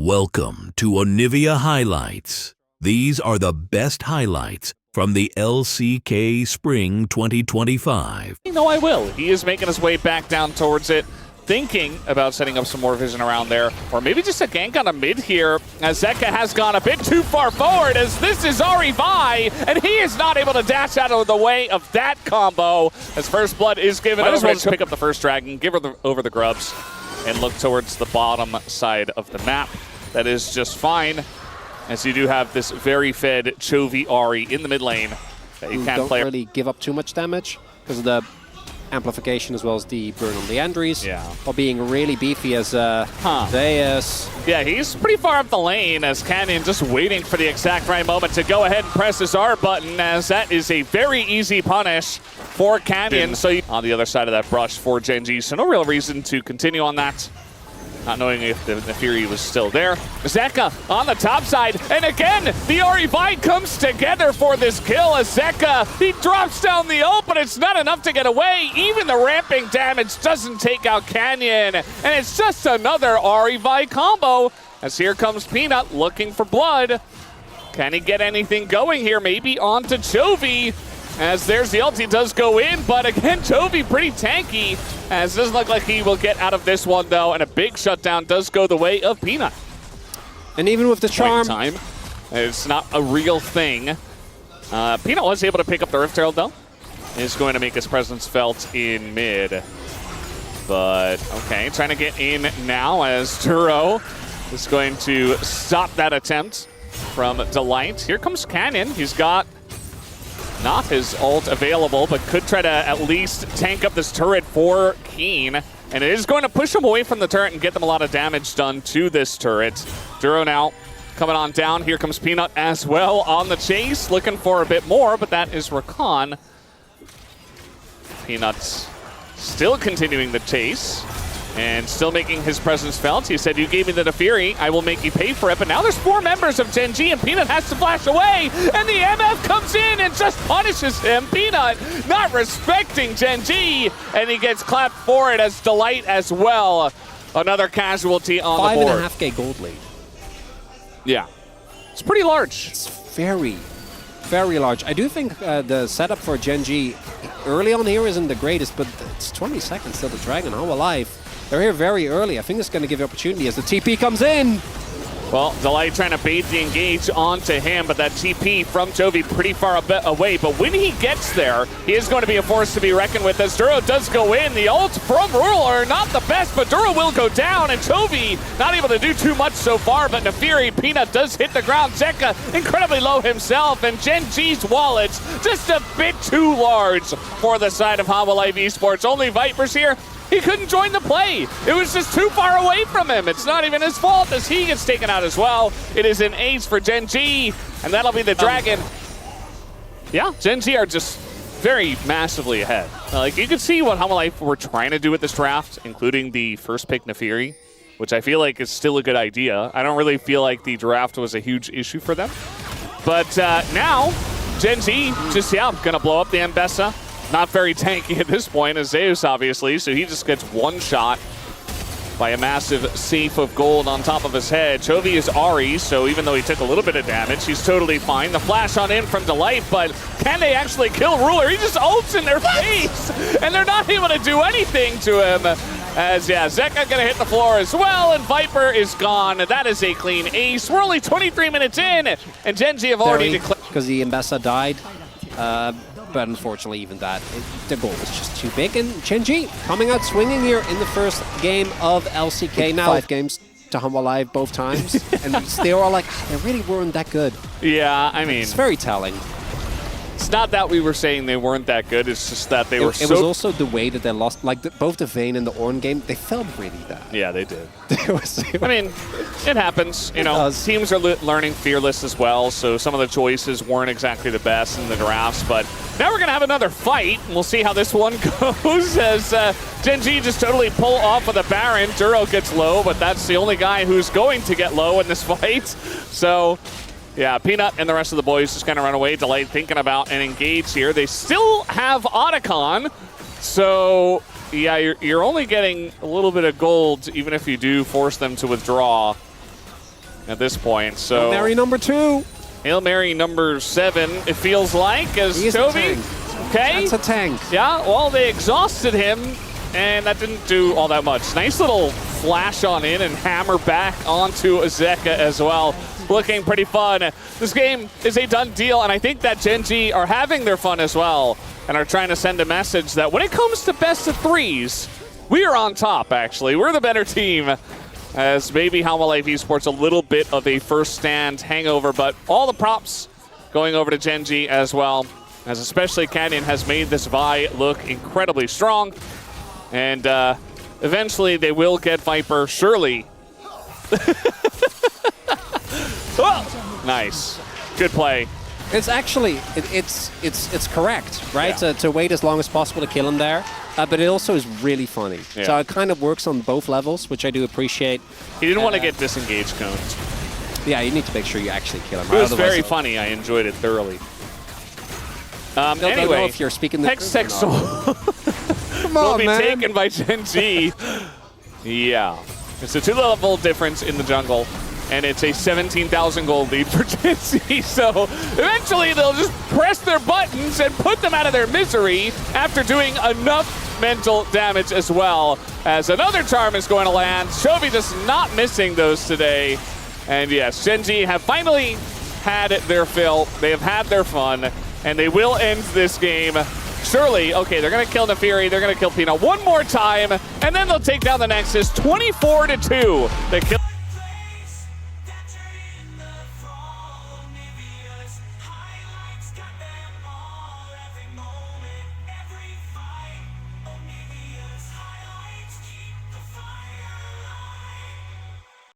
Welcome to Onivia Highlights. These are the best highlights from the LCK Spring 2025. No, I will. He is making his way back down towards it, thinking about setting up some more vision around there, or maybe just a gank on a mid here, as Zeka has gone a bit too far forward, as this is Onivia, and he is not able to dash out of the way of that combo, as first blood is given. Might as well just pick up the first dragon, give her over the grubs, and look towards the bottom side of the map. That is just fine, as you do have this very fed Chovy Ahri in the mid lane that you can't play. Don't really give up too much damage because of the amplification as well as the burn on the Andries. Yeah. While being really beefy as Deus. Yeah, he's pretty far up the lane as Canyon just waiting for the exact right moment to go ahead and press his R button, as that is a very easy punish for Canyon. So on the other side of that brush for Gen.G, so no real reason to continue on that. Not knowing if the Fury was still there. Zeka on the top side, and again, the Onivia comes together for this kill as Zeka, he drops down the ult, but it's not enough to get away. Even the ramping damage doesn't take out Canyon, and it's just another Onivia combo, as here comes Peanut looking for blood. Can he get anything going here? Maybe onto Chovy. As there's the ult, he does go in, but again, Chovy pretty tanky, as it doesn't look like he will get out of this one though, and a big shutdown does go the way of Peanut. And even with the charm, time, it's not a real thing. Peanut was able to pick up the Rift Herald though. Is going to make his presence felt in mid. But okay, trying to get in now as Duro is going to stop that attempt from Delight. Here comes Canyon. He's got not his ult available, but could try to at least tank up this turret for Keen. And it is going to push him away from the turret and get them a lot of damage done to this turret. Duro now coming on down. Here comes Peanut as well on the chase, looking for a bit more, but that is Rakan. Peanut's still continuing the chase and still making his presence felt. He said, "You gave me the Fury, I will make you pay for it." But now there's 4 members of Gen.G, and Peanut has to flash away, and the MF comes in and just punishes him. Peanut not respecting Gen.G, and he gets clapped for it as Delight as well. Another casualty on the board. 5.5k gold lead. Yeah, it's pretty large. It's very, very large. I do think the setup for Gen.G early on here isn't the greatest, but it's 20 seconds till the Dragon. How alive? They're here very early. I think it's going to give you opportunity as the TP comes in. Well, Delight trying to bait the engage onto him, but that TP from Chovy pretty far away. But when he gets there, he is going to be a force to be reckoned with as Duro does go in. The ult from Ruler, not the best, but Duro will go down, and Chovy not able to do too much so far, but Nefiri, Peanut does hit the ground. Zeka incredibly low himself, and Gen.G's wallets just a bit too large for the side of Hanwha Live Esports. Only Vipers here. He couldn't join the play. It was just too far away from him. It's not even his fault as he gets taken out as well. It is an ace for Gen.G, and that'll be the Dragon. Yeah, Gen.G are just very massively ahead. Like, you can see what Hanwha Life were trying to do with this draft, including the first pick Nefiri, which I feel like is still a good idea. I don't really feel like the draft was a huge issue for them. But now, Gen.G just, gonna blow up the Mbessa. Not very tanky at this point as Zeus, obviously, so he just gets one shot by a massive safe of gold on top of his head. Chovy is Ahri, so even though he took a little bit of damage, he's totally fine. The flash on in from Delight, but can they actually kill Ruler? He just ults in their face, and they're not able to do anything to him. As, Zeka gonna hit the floor as well, and Viper is gone. That is a clean ace. We're only 23 minutes in, and Gen.G have already declared. Because the Mbessa died. But unfortunately, even that, the goal was just too big. And Gen.G coming out swinging here in the first game of LCK. Now 5 games to Hanwha Live both times. And they are like, they really weren't that good. Yeah, I mean, it's very telling. It's not that we were saying they weren't that good. It's just that they were so... It was also the way that they lost. Like, both the Vayne and the Ornn game, they felt really bad. Yeah, they did. I mean, it happens. You know, teams are learning Fearless as well, so some of the choices weren't exactly the best in the drafts. But now we're going to have another fight, and we'll see how this one goes as Gen.G just totally pull off of the Baron. Duro gets low, but that's the only guy who's going to get low in this fight. So... yeah, Peanut and the rest of the boys just kind of run away. Delight thinking about an engage here. They still have Otacon, so yeah, you're only getting a little bit of gold even if you do force them to withdraw. at this point. So Hail Mary number 2. Hail Mary number 7, it feels like, as He's Toby. Okay. That's a tank. Yeah, well, they exhausted him, and that didn't do all that much. Nice little flash on in and hammer back onto Azeka as well. Looking pretty fun. This game is a done deal, and I think that Gen.G are having their fun as well and are trying to send a message that when it comes to best of threes, we are on top, actually. We're the better team, as maybe Hanwha Life Esports a little bit of a first stand hangover, but all the props going over to Gen.G as well, as especially Canyon has made this Vi look incredibly strong, and eventually they will get Viper, surely. Oh, nice. Good play. It's actually, it's correct, right? Yeah. To wait as long as possible to kill him there. But it also is really funny. Yeah. So it kind of works on both levels, which I do appreciate. He didn't want to get disengaged coned. Yeah, you need to make sure you actually kill him. It was very funny. I enjoyed it thoroughly. Anyway, know if you're speaking the Hextech truth or not. Soul Come will on, be man. taken by Gen.G. Yeah. It's a 2-level difference in the jungle, and it's a 17,000 gold lead for Gen.G. So eventually they'll just press their buttons and put them out of their misery after doing enough mental damage as well, as another charm is going to land. Chovy just not missing those today. And yes, Gen.G have finally had their fill. They have had their fun, and they will end this game. Surely, okay, they're going to kill Nefiri, they're going to kill Pina one more time, and then they'll take down the Nexus 24-2. They kill